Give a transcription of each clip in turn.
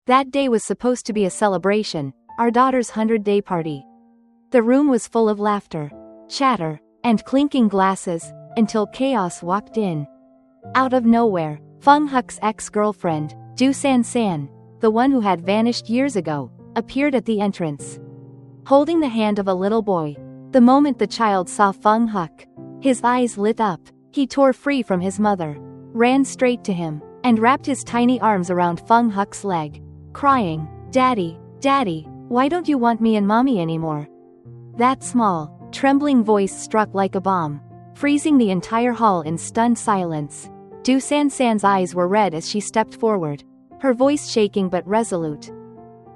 That day was supposed to be a celebration, our daughter's 100-day party. The room was full of laughter, chatter, and clinking glasses, until chaos walked in. Out of nowhere, Phung Huc's ex-girlfriend, Duong Duong, the one who had vanished years ago, appeared at the entrance, holding the hand of a little boy. The moment the child saw Phung Huc, his eyes lit up. He tore free from his mother, ran straight to him, and wrapped his tiny arms around Phung Huc's leg, crying, "Daddy, Daddy, why don't you want me and Mommy anymore?" That small, trembling voice struck like a bomb, freezing the entire hall in stunned silence. Duong Duong's eyes were red as she stepped forward, her voice shaking but resolute.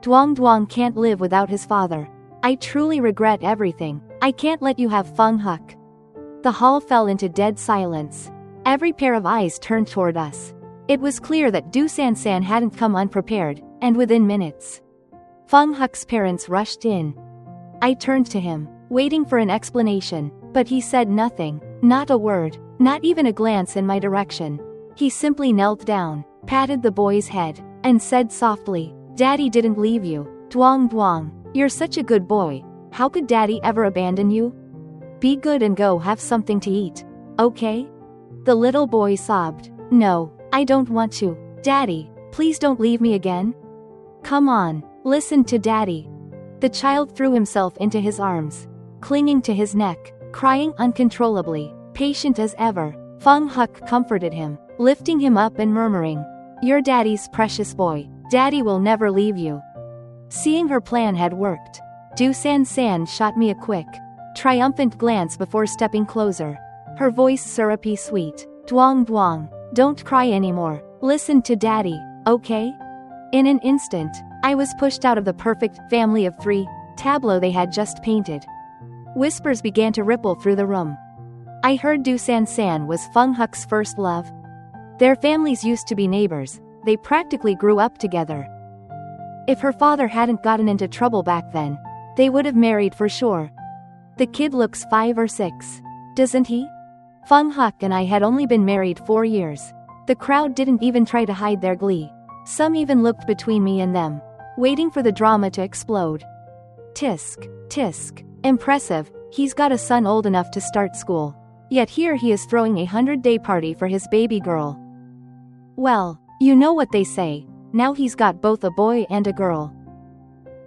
"Duong Duong can't live without his father. I truly regret everything. I can't let you have Phung Huc." The hall fell into dead silence. Every pair of eyes turned toward us. It was clear that Duong Duong hadn't come unprepared, and within minutes, Phung Huc's parents rushed in. I turned to him, waiting for an explanation, but he said nothing, not a word, not even a glance in my direction. He simply knelt down, patted the boy's head, and said softly, "Daddy didn't leave you, Duong Duong. You're such a good boy. How could Daddy ever abandon you? Be good and go have something to eat, okay?" The little boy sobbed, "No, I don't want to. Daddy, please don't leave me again. Come on, listen to Daddy." The child threw himself into his arms, clinging to his neck, crying uncontrollably. Patient as ever, Phung Huc comforted him, lifting him up and murmuring, "You're Daddy's precious boy. Daddy will never leave you." Seeing her plan had worked, Duong Duong shot me a quick, triumphant glance before stepping closer, her voice syrupy sweet. "Duong Duong, don't cry anymore. Listen to Daddy, okay?" In an instant, I was pushed out of the perfect family of three tableau they had just painted. Whispers began to ripple through the room. I heard Duong Duong was Phung Huc's first love. Their families used to be neighbors. They practically grew up together. If her father hadn't gotten into trouble back then, they would have married for sure. The kid looks 5 or 6, doesn't he? Phung Huc and I had only been married 4 years. The crowd didn't even try to hide their glee. Some even looked between me and them, waiting for the drama to explode. Tisk, tisk. Impressive, he's got a son old enough to start school. Yet here he is throwing a 100-day party for his baby girl. Well, you know what they say, now he's got both a boy and a girl.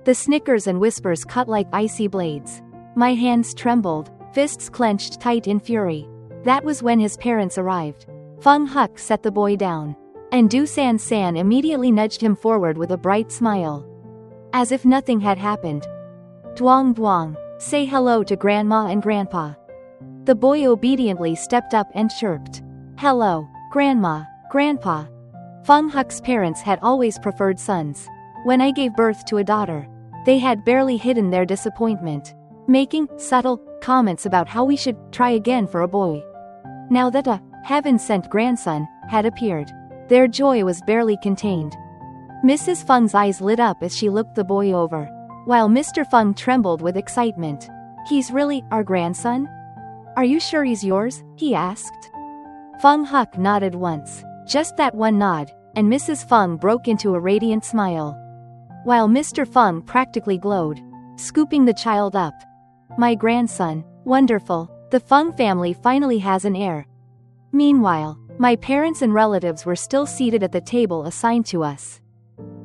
The snickers and whispers cut like icy blades. My hands trembled, fists clenched tight in fury. That was when his parents arrived. Phung Huc set the boy down, and Duong Duong immediately nudged him forward with a bright smile, as if nothing had happened. "Duong Duong, say hello to Grandma and Grandpa." The boy obediently stepped up and chirped, "Hello, Grandma, Grandpa." Phung Huc's parents had always preferred sons. When I gave birth to a daughter, they had barely hidden their disappointment, making subtle comments about how we should try again for a boy. Now that a heaven-sent grandson had appeared, their joy was barely contained. Mrs. Phung's eyes lit up as she looked the boy over, while Mr. Phung trembled with excitement. "He's really our grandson? Are you sure he's yours?" he asked. Phung Huc nodded once, just that one nod, and Mrs. Phung broke into a radiant smile, while Mr. Phung practically glowed, scooping the child up. "My grandson, wonderful, the Phung family finally has an heir." Meanwhile, my parents and relatives were still seated at the table assigned to us,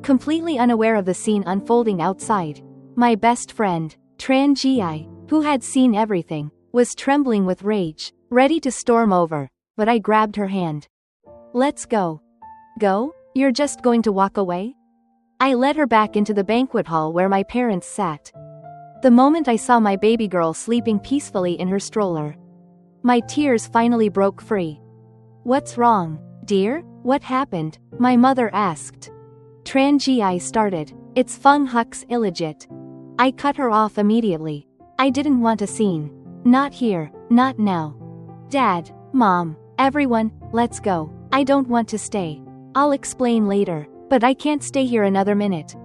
completely unaware of the scene unfolding outside. My best friend, Tran Gi, who had seen everything, was trembling with rage, ready to storm over, but I grabbed her hand. "Let's go." "Go? You're just going to walk away?" I led her back into the banquet hall where my parents sat. The moment I saw my baby girl sleeping peacefully in her stroller, my tears finally broke free. "What's wrong, dear? What happened?" my mother asked. Tran Gi started. "It's Phung Huc's illegit." I cut her off immediately. I didn't want a scene. Not here, not now. "Dad, Mom, everyone, let's go. I don't want to stay. I'll explain later, but I can't stay here another minute."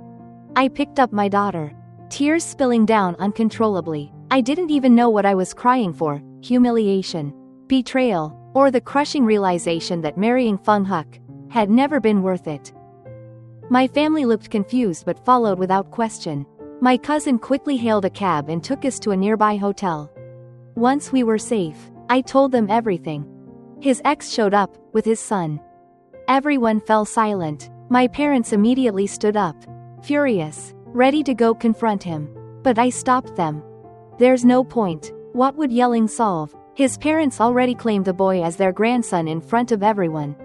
I picked up my daughter, tears spilling down uncontrollably. I didn't even know what I was crying for: humiliation, betrayal, or the crushing realization that marrying Phung Huc had never been worth it. My family looked confused but followed without question. My cousin quickly hailed a cab and took us to a nearby hotel. Once we were safe, I told them everything. His ex showed up, with his son. Everyone fell silent. My parents immediately stood up, furious, ready to go confront him. But I stopped them. There's no point. What would yelling solve? His parents already claimed the boy as their grandson in front of everyone.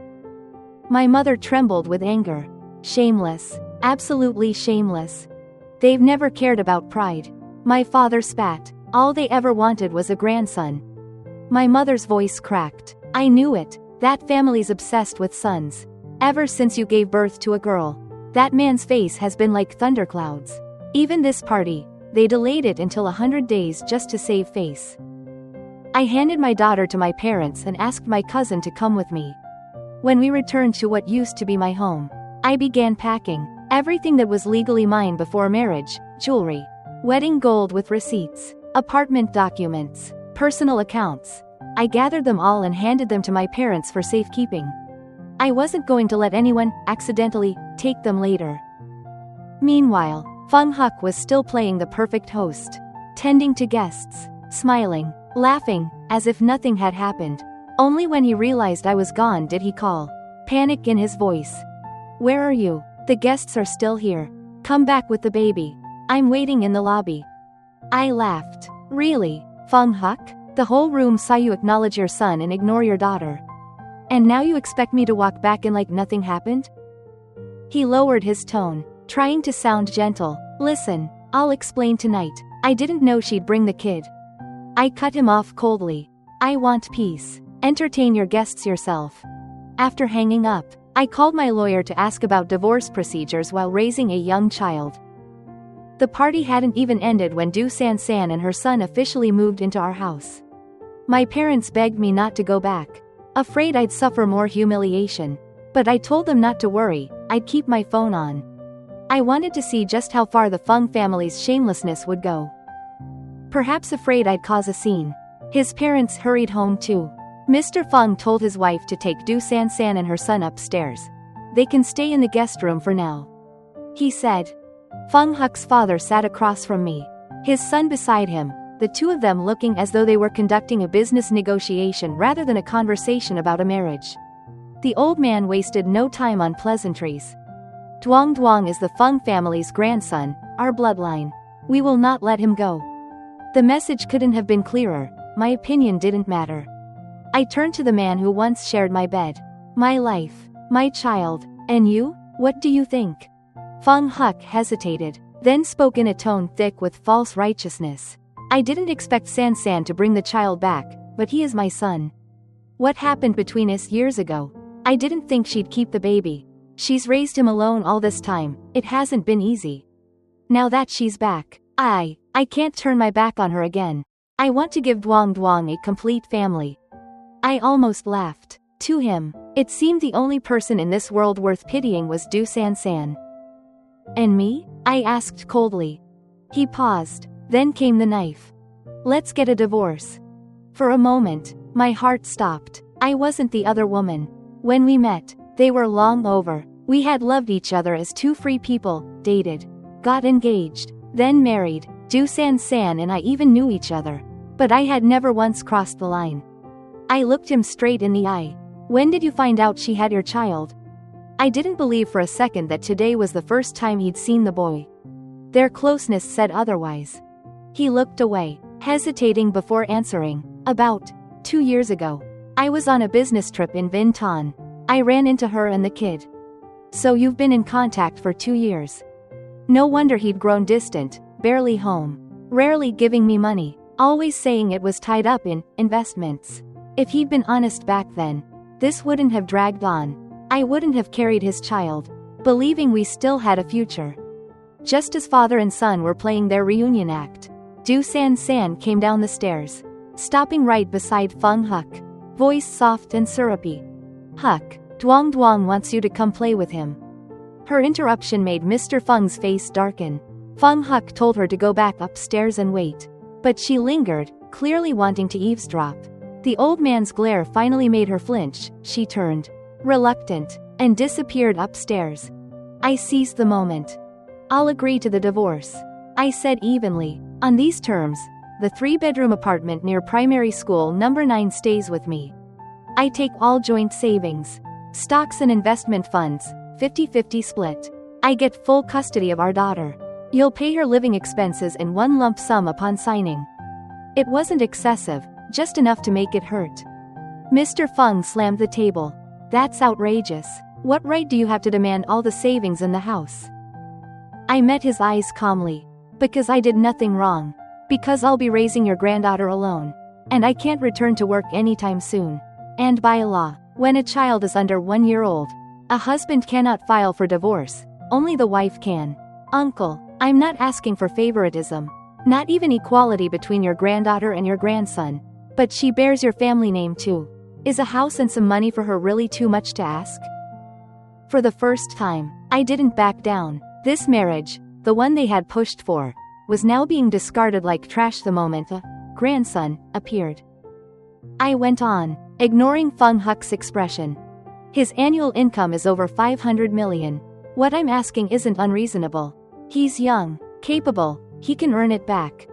My mother trembled with anger. Shameless. Absolutely shameless. They've never cared about pride. My father spat. All they ever wanted was a grandson. My mother's voice cracked. I knew it. That family's obsessed with sons. Ever since you gave birth to a girl. That man's face has been like thunderclouds. Even this party, they delayed it until 100 days just to save face. I handed my daughter to my parents and asked my cousin to come with me. When we returned to what used to be my home, I began packing everything that was legally mine before marriage: jewelry, wedding gold with receipts, apartment documents, personal accounts. I gathered them all and handed them to my parents for safekeeping. I wasn't going to let anyone accidentally take them later. Meanwhile, Phung Huc was still playing the perfect host, tending to guests, smiling, laughing, as if nothing had happened. Only when he realized I was gone did he call, panic in his voice. Where are you? The guests are still here. Come back with the baby. I'm waiting in the lobby. I laughed. Really, Phung Huc? The whole room saw you acknowledge your son and ignore your daughter. And now you expect me to walk back in like nothing happened? He lowered his tone, trying to sound gentle. Listen, I'll explain tonight. I didn't know she'd bring the kid. I cut him off coldly. I want peace. Entertain your guests yourself. After hanging up, I called my lawyer to ask about divorce procedures while raising a young child. The party hadn't even ended when Du San San and her son officially moved into our house. My parents begged me not to go back, afraid I'd suffer more humiliation. But I told them not to worry, I'd keep my phone on. I wanted to see just how far the Phung family's shamelessness would go. Perhaps afraid I'd cause a scene, his parents hurried home too. Mr. Phung told his wife to take Du San San and her son upstairs. They can stay in the guest room for now, he said. Phung Huc's father sat across from me, his son beside him, the two of them looking as though they were conducting a business negotiation rather than a conversation about a marriage. The old man wasted no time on pleasantries. Duong Duong is the Phung family's grandson, our bloodline. We will not let him go. The message couldn't have been clearer. My opinion didn't matter. I turned to the man who once shared my bed, my life, my child. And you? What do you think? Phung Huc hesitated, then spoke in a tone thick with false righteousness. I didn't expect San San to bring the child back, but he is my son. What happened between us years ago? I didn't think she'd keep the baby. She's raised him alone all this time. It hasn't been easy. Now that she's back, I can't turn my back on her again. I want to give Duong Duong a complete family. I almost laughed. To him, it seemed the only person in this world worth pitying was Du San San. And me? I asked coldly. He paused, then came the knife. Let's get a divorce. For a moment, my heart stopped. I wasn't the other woman. When we met, they were long over. We had loved each other as two free people, dated, got engaged, then married. Du San San and I even knew each other. But I had never once crossed the line. I looked him straight in the eye. When did you find out she had your child? I didn't believe for a second that today was the first time he'd seen the boy. Their closeness said otherwise. He looked away, hesitating before answering. About 2 years ago, I was on a business trip in Vinh Ton. I ran into her and the kid. So you've been in contact for 2 years. No wonder he'd grown distant, barely home, rarely giving me money, always saying it was tied up in investments. If he'd been honest back then, this wouldn't have dragged on. I wouldn't have carried his child, believing we still had a future. Just as father and son were playing their reunion act, Du San San came down the stairs, stopping right beside Phung Huc, voice soft and syrupy. Huc, Duong Duong wants you to come play with him. Her interruption made Mr. Phung's face darken. Phung Huc told her to go back upstairs and wait. But she lingered, clearly wanting to eavesdrop. The old man's glare finally made her flinch. She turned, reluctant, and disappeared upstairs. I seized the moment. I'll agree to the divorce, I said evenly. On these terms, the 3-bedroom apartment near primary school number 9 stays with me. I take all joint savings, stocks and investment funds, 50-50 split. I get full custody of our daughter. You'll pay her living expenses in one lump sum upon signing. It wasn't excessive, just enough to make it hurt. Mr. Phung slammed the table. That's outrageous. What right do you have to demand all the savings in the house? I met his eyes calmly. Because I did nothing wrong. Because I'll be raising your granddaughter alone. And I can't return to work anytime soon. And by law, when a child is under 1 year old, a husband cannot file for divorce, only the wife can. Uncle, I'm not asking for favoritism. Not even equality between your granddaughter and your grandson. But she bears your family name too. Is a house and some money for her really too much to ask? For the first time, I didn't back down. This marriage, the one they had pushed for, was now being discarded like trash the moment a grandson appeared. I went on, ignoring Phung Huc's expression. His annual income is over 500 million. What I'm asking isn't unreasonable. He's young, capable, he can earn it back.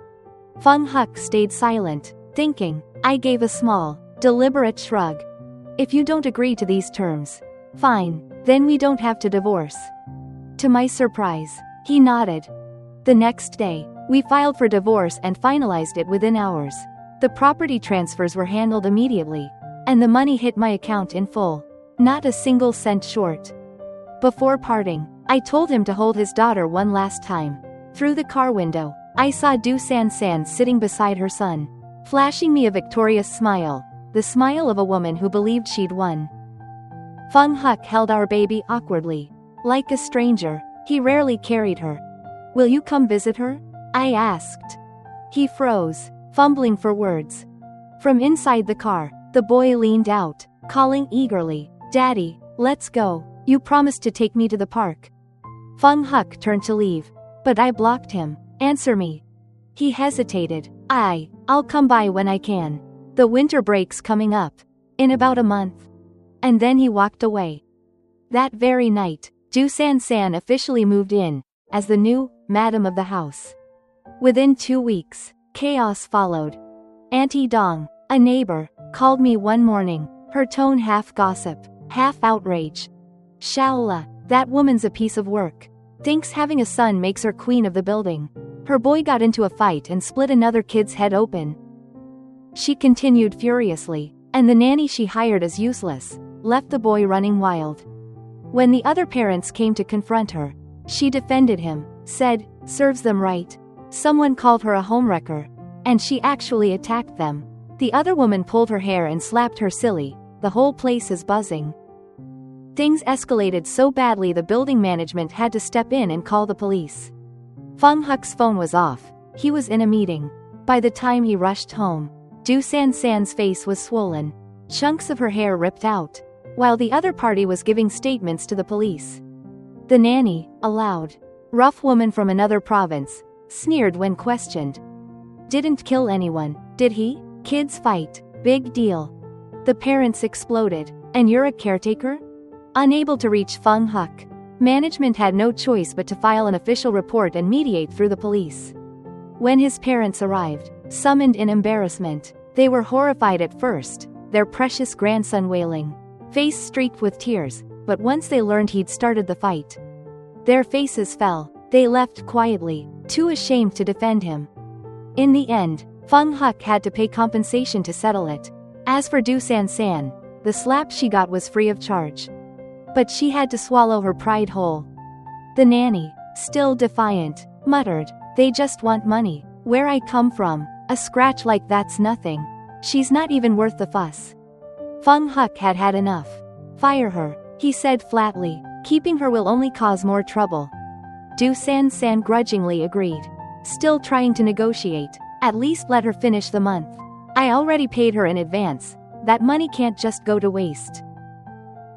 Phung Huc stayed silent, thinking. I gave a small, deliberate shrug. If you don't agree to these terms, fine, then we don't have to divorce. To my surprise, he nodded. The next day, we filed for divorce and finalized it within hours. The property transfers were handled immediately, and the money hit my account in full, not a single cent short. Before parting, I told him to hold his daughter one last time. Through the car window, I saw Duong Duong sitting beside her son, flashing me a victorious smile, the smile of a woman who believed she'd won. Phung Huc held our baby awkwardly. Like a stranger, he rarely carried her. Will you come visit her? I asked. He froze, fumbling for words. From inside the car, the boy leaned out, calling eagerly, Daddy, let's go, you promised to take me to the park. Phung Huc turned to leave, but I blocked him. Answer me. He hesitated. I'll come by when I can. The winter break's coming up. In about a month. And then he walked away. That very night, Duong Duong officially moved in, as the new madam of the house. Within 2 weeks, chaos followed. Auntie Dong, a neighbor, called me one morning, her tone half gossip, half outrage. Shaola, that woman's a piece of work. Thinks having a son makes her queen of the building. Her boy got into a fight and split another kid's head open. She continued furiously, and the nanny she hired as useless, left the boy running wild. When the other parents came to confront her, she defended him, said, serves them right. Someone called her a homewrecker, and she actually attacked them. The other woman pulled her hair and slapped her silly. The whole place is buzzing. Things escalated so badly the building management had to step in and call the police. Phung Huc's phone was off. He was in a meeting. By the time he rushed home, Duong Duong's face was swollen, chunks of her hair ripped out, while the other party was giving statements to the police. The nanny, a loud, rough woman from another province, sneered when questioned. Didn't kill anyone, did he? Kids fight, big deal. The parents exploded. And you're a caretaker? Unable to reach Phung Huc, management had no choice but to file an official report and mediate through the police. When his parents arrived, summoned in embarrassment, they were horrified at first, their precious grandson wailing, face streaked with tears, but once they learned he'd started the fight, their faces fell. They left quietly, too ashamed to defend him. In the end, Phung Huc had to pay compensation to settle it. As for Duong Duong, the slap she got was free of charge. But she had to swallow her pride whole. The nanny, still defiant, muttered, they just want money. Where I come from, a scratch like that's nothing. She's not even worth the fuss. Phung Huc had had enough. Fire her, he said flatly. Keeping her will only cause more trouble. Duong Duong grudgingly agreed. Still trying to negotiate. At least let her finish the month. I already paid her in advance. That money can't just go to waste.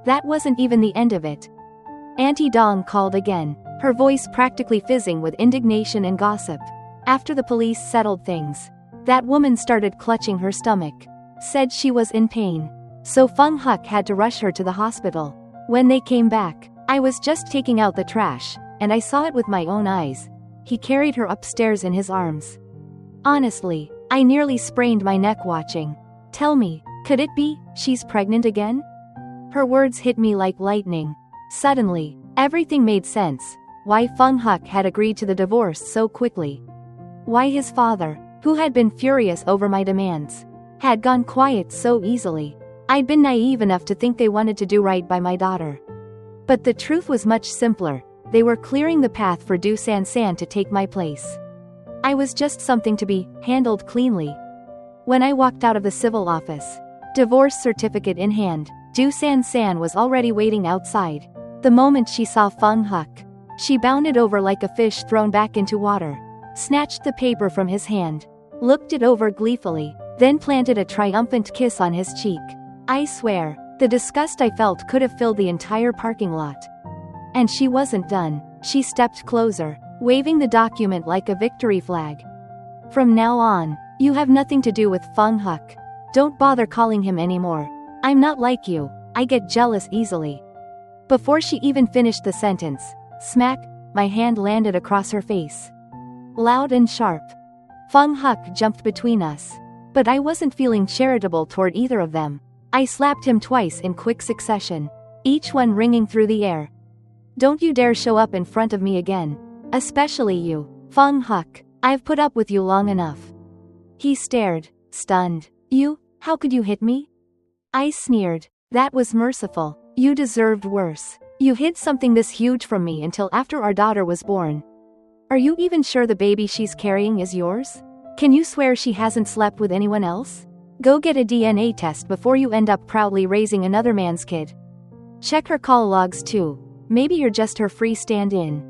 That wasn't even the end of it. Auntie Dong called again, her voice practically fizzing with indignation and gossip. After the police settled things, that woman started clutching her stomach. Said she was in pain. So Phung Huc had to rush her to the hospital. When they came back, I was just taking out the trash, and I saw it with my own eyes. He carried her upstairs in his arms. Honestly, I nearly sprained my neck watching. Tell me, could it be she's pregnant again? Her words hit me like lightning. Suddenly, everything made sense. Why Phung Huc had agreed to the divorce so quickly. Why his father, who had been furious over my demands, had gone quiet so easily. I'd been naive enough to think they wanted to do right by my daughter. But the truth was much simpler. They were clearing the path for Duong Duong to take my place. I was just something to be handled cleanly. When I walked out of the civil office, divorce certificate in hand, Duong Duong was already waiting outside. The moment she saw Phung Huc, she bounded over like a fish thrown back into water, snatched the paper from his hand, looked it over gleefully, then planted a triumphant kiss on his cheek. I swear, the disgust I felt could have filled the entire parking lot. And she wasn't done. She stepped closer, waving the document like a victory flag. From now on, you have nothing to do with Phung Huc. Don't bother calling him anymore. I'm not like you, I get jealous easily. Before she even finished the sentence, smack, my hand landed across her face. Loud and sharp. Phung Huc jumped between us. But I wasn't feeling charitable toward either of them. I slapped him twice in quick succession, each one ringing through the air. Don't you dare show up in front of me again. Especially you, Phung Huc. I've put up with you long enough. He stared, stunned. You, how could you hit me? I sneered. That was merciful. You deserved worse. You hid something this huge from me until after our daughter was born. Are you even sure the baby she's carrying is yours? Can you swear she hasn't slept with anyone else? Go get a DNA test before you end up proudly raising another man's kid. Check her call logs too. Maybe you're just her free stand-in.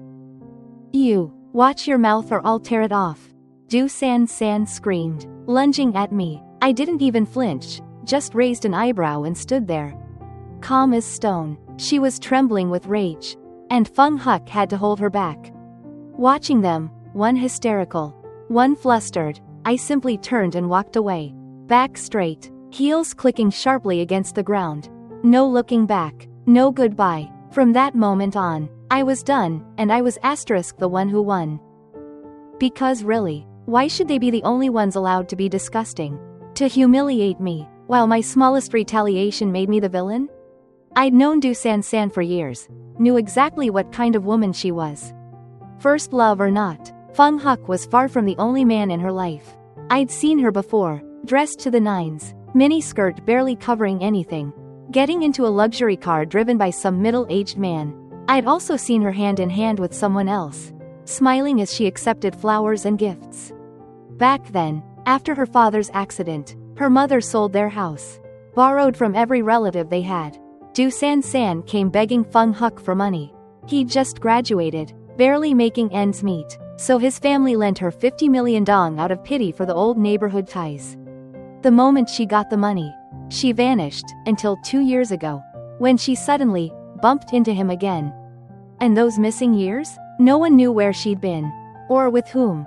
You, watch your mouth or I'll tear it off. Duong Duong screamed, lunging at me. I didn't even flinch, just raised an eyebrow and stood there. Calm as stone. She was trembling with rage. And Phung Huc had to hold her back. Watching them, one hysterical, one flustered, I simply turned and walked away. Back straight, heels clicking sharply against the ground. No looking back, no goodbye. From that moment on, I was done, and I was the one who won. Because really, why should they be the only ones allowed to be disgusting? To humiliate me, while my smallest retaliation made me the villain? I'd known Duong Duong for years, knew exactly what kind of woman she was. First love or not, Phung Huc was far from the only man in her life. I'd seen her before, dressed to the nines, miniskirt barely covering anything, getting into a luxury car driven by some middle-aged man. I'd also seen her hand in hand with someone else, smiling as she accepted flowers and gifts. Back then, after her father's accident, her mother sold their house, borrowed from every relative they had. Duong Duong came begging Phung Huc for money. He'd just graduated, barely making ends meet, so his family lent her 50 million dong out of pity for the old neighborhood ties. The moment she got the money, she vanished, until 2 years ago, when she suddenly bumped into him again. And those missing years? No one knew where she'd been, or with whom.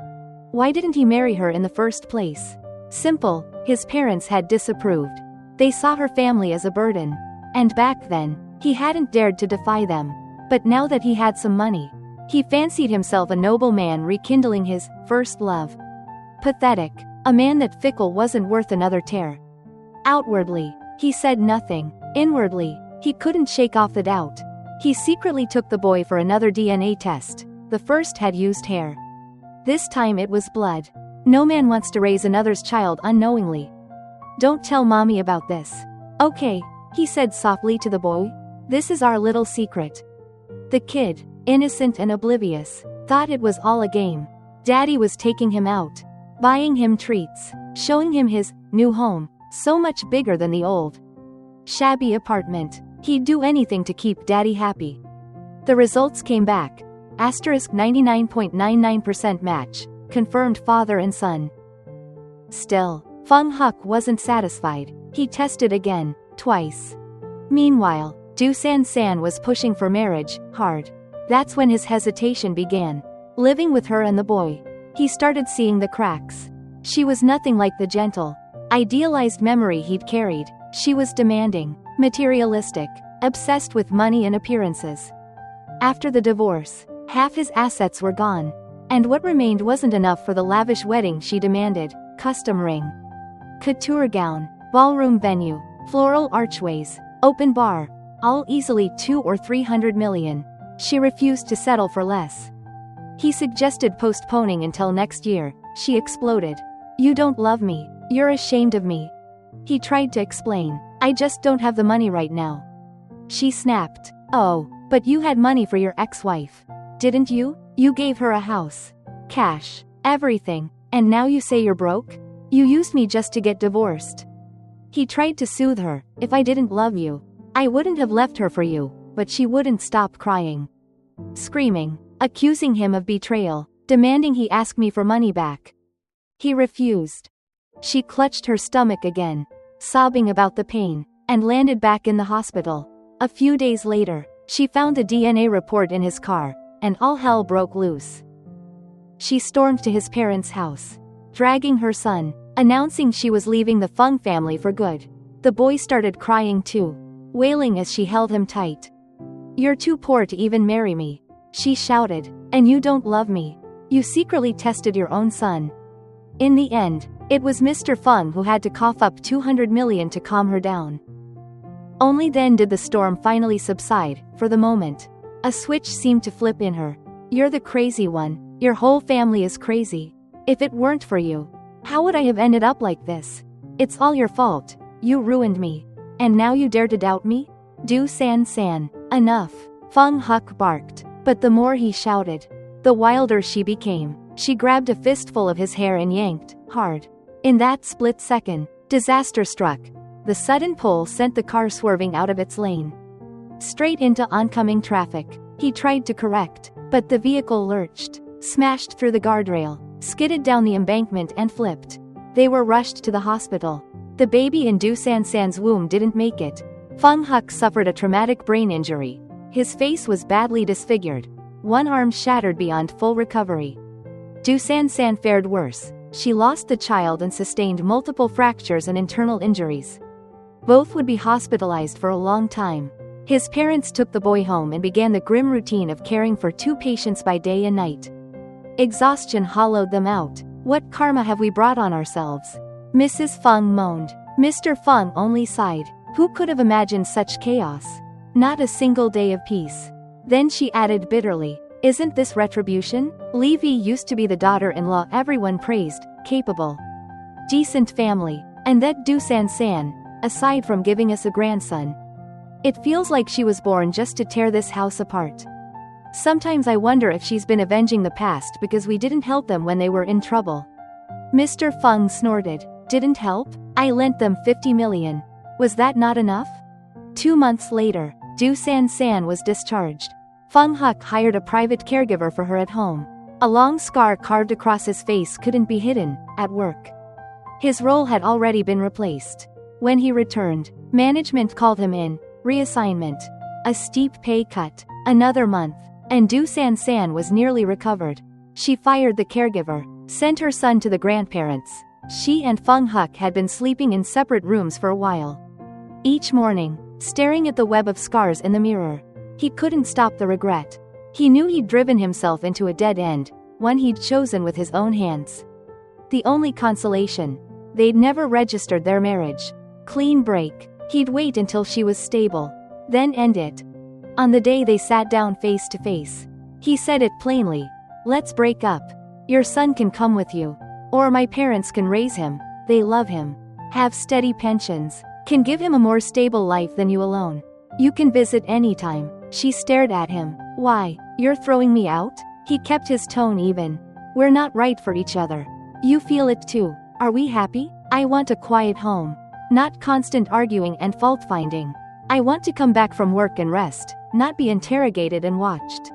Why didn't he marry her in the first place? Simple, his parents had disapproved. They saw her family as a burden. And back then, he hadn't dared to defy them. But now that he had some money, he fancied himself a noble man rekindling his first love. Pathetic. A man that fickle wasn't worth another tear. Outwardly, he said nothing. Inwardly, he couldn't shake off the doubt. He secretly took the boy for another DNA test. The first had used hair. This time it was blood. No man wants to raise another's child unknowingly. Don't tell mommy about this. Okay, he said softly to the boy. This is our little secret. The kid, innocent and oblivious, thought it was all a game. Daddy was taking him out, buying him treats, showing him his new home, so much bigger than the old, shabby apartment. He'd do anything to keep Daddy happy. The results came back. Asterisk 99.99% match, confirmed father and son. Still, Phung Huc wasn't satisfied. He tested again, twice. Meanwhile, Duong Duong was pushing for marriage, hard. That's when his hesitation began. Living with her and the boy, he started seeing the cracks. She was nothing like the gentle, idealized memory he'd carried. She was demanding, materialistic, obsessed with money and appearances. After the divorce, half his assets were gone. And what remained wasn't enough for the lavish wedding she demanded: custom ring, couture gown, ballroom venue, floral archways, open bar, all easily 200 or 300 million. She refused to settle for less. He suggested postponing until next year. She exploded. "You don't love me. You're ashamed of me." He tried to explain. "I just don't have the money right now." She snapped. "Oh, but you had money for your ex-wife. Didn't you? You gave her a house, cash, everything, and now you say you're broke? You used me just to get divorced." He tried to soothe her. "If I didn't love you, I wouldn't have left her for you," but she wouldn't stop crying, screaming, accusing him of betrayal, demanding he ask me for money back. He refused. She clutched her stomach again, sobbing about the pain, and landed back in the hospital. A few days later, she found a DNA report in his car, and all hell broke loose. She stormed to his parents' house, dragging her son, announcing she was leaving the Phung family for good. The boy started crying too, wailing as she held him tight. "You're too poor to even marry me," she shouted, "and you don't love me. You secretly tested your own son." In the end, it was Mr. Phung who had to cough up 200 million to calm her down. Only then did the storm finally subside, for the moment. A switch seemed to flip in her. "You're the crazy one. Your whole family is crazy. If it weren't for you, how would I have ended up like this? It's all your fault. You ruined me. And now you dare to doubt me? Du San San, enough." Phung Huc barked, but the more he shouted, the wilder she became. She grabbed a fistful of his hair and yanked hard. In that split second, disaster struck. The sudden pull sent the car swerving out of its lane, straight into oncoming traffic. He tried to correct, but the vehicle lurched, smashed through the guardrail, skidded down the embankment and flipped. They were rushed to the hospital. The baby in Du San San's womb didn't make it. Phung Huc suffered a traumatic brain injury. His face was badly disfigured, one arm shattered beyond full recovery. Du San San fared worse. She lost the child and sustained multiple fractures and internal injuries. Both would be hospitalized for a long time. His parents took the boy home and began the grim routine of caring for 2 patients by day and night. Exhaustion hollowed them out. "What karma have we brought on ourselves?" Mrs. Phung moaned. Mr. Phung only sighed. Who could have imagined such chaos? Not a single day of peace. Then she added bitterly, "Isn't this retribution? Levy used to be the daughter-in-law everyone praised, capable, decent family. And that Du San San, aside from giving us a grandson. It feels like she was born just to tear this house apart. Sometimes I wonder if she's been avenging the past because we didn't help them when they were in trouble." Mr. Phung snorted. "Didn't help? I lent them 50 million. Was that not enough?" 2 months later, Du San San was discharged. Phung Huc hired a private caregiver for her at home. A long scar carved across his face couldn't be hidden. At work, his role had already been replaced. When he returned, management called him in. Reassignment. A steep pay cut. Another month. And Du San San was nearly recovered. She fired the caregiver, sent her son to the grandparents. She and Phung Huc had been sleeping in separate rooms for a while. Each morning, staring at the web of scars in the mirror, he couldn't stop the regret. He knew he'd driven himself into a dead end, one he'd chosen with his own hands. The only consolation: they'd never registered their marriage. Clean break. He'd wait until she was stable, then end it. On the day they sat down face to face, he said it plainly. "Let's break up. Your son can come with you. Or my parents can raise him. They love him. Have steady pensions. Can give him a more stable life than you alone. You can visit anytime." She stared at him. "Why? You're throwing me out?" He kept his tone even. "We're not right for each other. You feel it too. Are we happy? I want a quiet home. Not constant arguing and fault-finding. I want to come back from work and rest, not be interrogated and watched."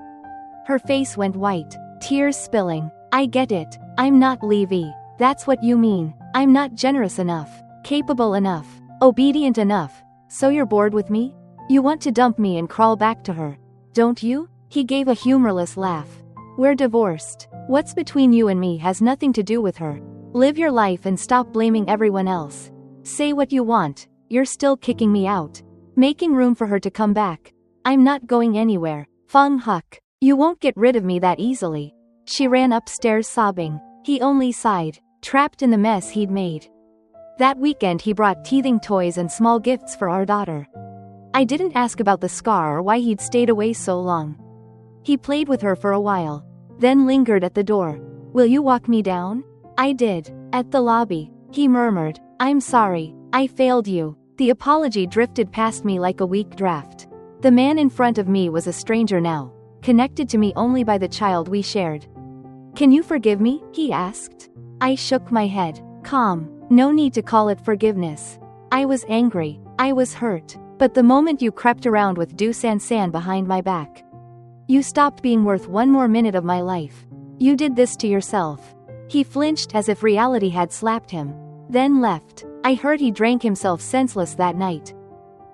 Her face went white, tears spilling. "I get it. I'm not Levy. That's what you mean. I'm not generous enough, capable enough, obedient enough. So you're bored with me? You want to dump me and crawl back to her, don't you?" He gave a humorless laugh. "We're divorced. What's between you and me has nothing to do with her. Live your life and stop blaming everyone else. Say what you want. You're still kicking me out, making room for her to come back. I'm not going anywhere. Phung Huc, you won't get rid of me that easily. She ran upstairs sobbing. He only sighed, trapped in the mess he'd made. That weekend he brought teething toys and small gifts for our daughter. I didn't ask about the scar or why he'd stayed away so long. He played with her for a while, then lingered at the door. Will you walk me down? I did. At the lobby, he murmured, I'm sorry, I failed you. The apology drifted past me like a weak draft. The man in front of me was a stranger now, connected to me only by the child we shared. Can you forgive me? He asked. I shook my head. Calm. No need to call it forgiveness. I was angry. I was hurt. But the moment you crept around with Duong Duong behind my back, you stopped being worth one more minute of my life. You did this to yourself. He flinched as if reality had slapped him, then left. I heard he drank himself senseless that night.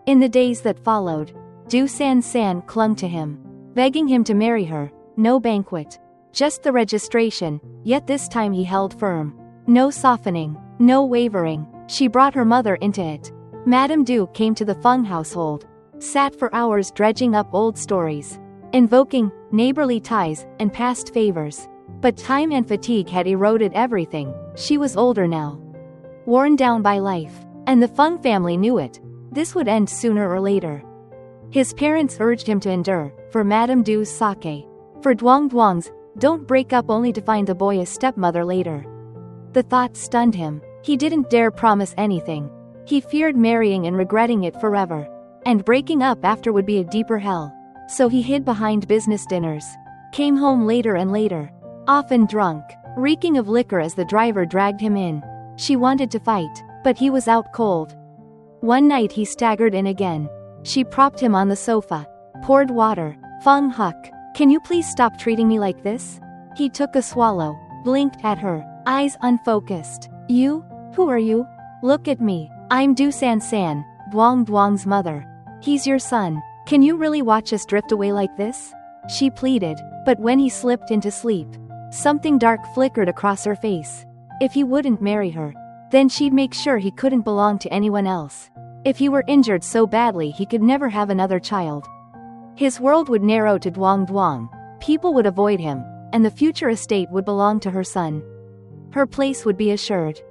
In the days that followed, Duong Duong clung to him, begging him to marry her. No banquet, just the registration, yet this time he held firm. No softening, no wavering. She brought her mother into it. Madame Du came to the Phung household, sat for hours dredging up old stories, invoking neighborly ties and past favors. But time and fatigue had eroded everything. She was older now, worn down by life, and the Phung family knew it. This would end sooner or later. His parents urged him to endure, for Madame Du's sake, for Duong Duong's, don't break up only to find the boy a stepmother later. The thought stunned him. He didn't dare promise anything. He feared marrying and regretting it forever. And breaking up after would be a deeper hell. So he hid behind business dinners, came home later and later, often drunk, reeking of liquor as the driver dragged him in. She wanted to fight, but he was out cold. One night he staggered in again. She propped him on the sofa, poured water. Phung Huc, can you please stop treating me like this? He took a swallow, blinked at her, eyes unfocused. You? Who are you? Look at me. I'm Duong Duong, Duong Duong's mother. He's your son. Can you really watch us drift away like this? She pleaded, but when he slipped into sleep, something dark flickered across her face. If he wouldn't marry her, then she'd make sure he couldn't belong to anyone else. If he were injured so badly he could never have another child, his world would narrow to Duong Duong, people would avoid him, and the future estate would belong to her son. Her place would be assured.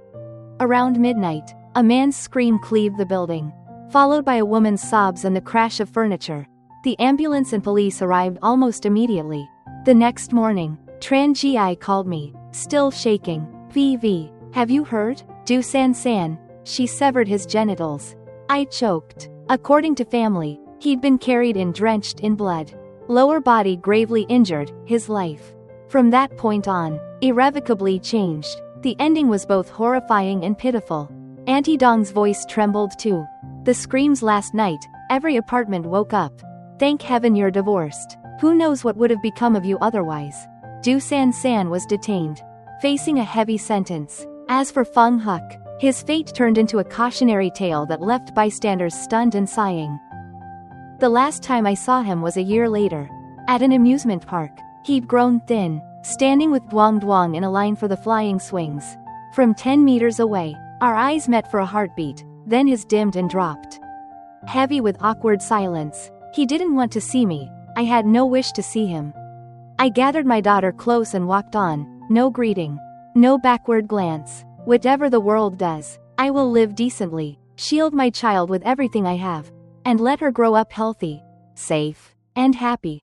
Around midnight, a man's scream cleaved the building, followed by a woman's sobs and the crash of furniture. The ambulance and police arrived almost immediately. The next morning, Tran Gi called me, still shaking. VV, have you heard? Duong Duong. She severed his genitals. I choked. According to family, he'd been carried in drenched in blood. Lower body gravely injured, his life, from that point on, irrevocably changed. The ending was both horrifying and pitiful. Auntie Dong's voice trembled too. The screams last night, every apartment woke up. Thank heaven you're divorced. Who knows what would have become of you otherwise? Duong Duong was detained, facing a heavy sentence. As for Phung Huc, his fate turned into a cautionary tale that left bystanders stunned and sighing. The last time I saw him was a year later, at an amusement park. He'd grown thin, standing with Duong Duong in a line for the flying swings. From 10 meters away, our eyes met for a heartbeat, then his dimmed and dropped. Heavy with awkward silence. He didn't want to see me. I had no wish to see him. I gathered my daughter close and walked on, no greeting, no backward glance. Whatever the world does, I will live decently, shield my child with everything I have, and let her grow up healthy, safe, and happy.